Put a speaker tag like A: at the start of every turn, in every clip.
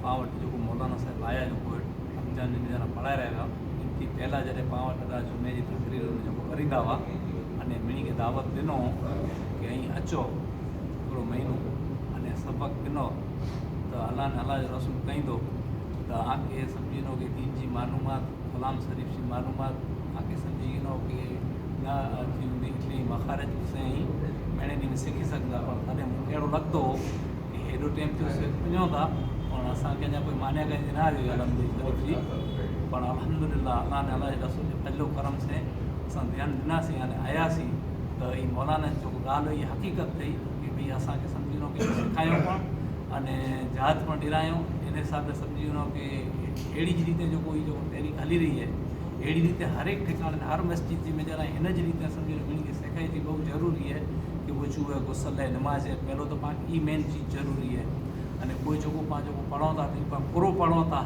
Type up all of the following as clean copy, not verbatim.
A: पाण वटि जेको मौलाना साहिब आया जेको रमज़ान में ॼणा पढ़ाए रहिया हुआ इनकी पहिला जॾहिं पाण वटि अदा जुमे जी तकरीर जेको करींदा हुआ अने मिणी खे दावत ॾिनो की ऐं अचो थोरो महीनो अने सबक़ ॾिनो त अलाह ने अलाह जो रसूल कईंदो त आके सम्झिनो कि दीन जी मालूमात कलाम शरीफ़ जी मालूमात आके सम्झिनो कि न थी हूंदी इतनी मखारज साईं महीने ॾींहं में सिखी सघंदा पर तॾहिं मूंखे अहिड़ो लॻंदो हो कि हेॾो टाइम थियो वञूं था पर असांखे अञा कोई मान्या कंहिंजी न आई हुई अलहमद शरीफ़ जी पर अल्हम्दुलिल्लाह अलाह ने अलाह जे रसूल जे फज़लो करम से असां ध्यानु ॾिनासीं हाणे आयासीं त हीअ मौलाना जेको ॻाल्हि हुई हक़ीक़त अथई कि भई असांखे सम्झिनो कि सिखायूं पण अने जहाज पण ॾिरायूं इन हिसाब सां सम्झी वञो कि अहिड़ी जी रीते जेको ही जेको तहरीक हली रही है अहिड़ी रीते हर एक ठिकाने हर मस्जिद जी में ॼणा हिन जी रीते सम्झी वञो की सिखाई थी बहुत ज़रूरी है कि वजू है गुसल है नमाज है पहलो तो पाण ई मेन चीज़ ज़रूरी है अने कोई जेको पाण जेको पढ़ूं था पाण पूरो पढ़ूं था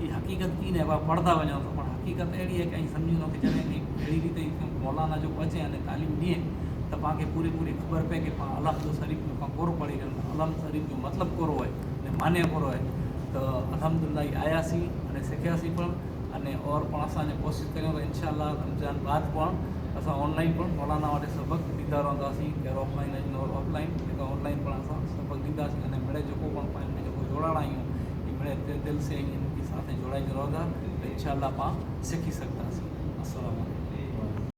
A: ये हक़ीक़त की न पाण पढ़ंदा वञूं था पर हक़ीक़त अहिड़ी है कि सम्झी वञो कि जॾहिं अहिड़ी रीते मौलाना जेको अचे अने तालीम ॾिए त पाण खे पूरी पूरी ख़बर पए कि पाण अलहमद शरीफ़ में पाण कोरो पढ़ी रहिया अलहमद शरीफ़ जो मतिलबु कोरो है अने मान्य कोरो है तो अल्हम्दुलिल्लाह आयासीं अने सिखियासीं पण अने और पण असांजे कोशिशि करियूं त इंशाअल्लाह रमज़ान बाद पण असां ऑनलाइन पण मौलाना वाटे सबक़ ॾींदा रहंदासीं कहिड़ो ऑफलाइन और ऑफलाइन जेका ऑनलाइन पण असां सबक़ ॾींदासीं अने मिड़े जेको पण पाण में जेको जोड़ाणा आहियूं मिड़े दिलि से इनके साथ जोड़ाईंदा रहंदा त इंशाअल्लाह पाण सिखी सघंदासीं। अस्सलामु अलैकुम।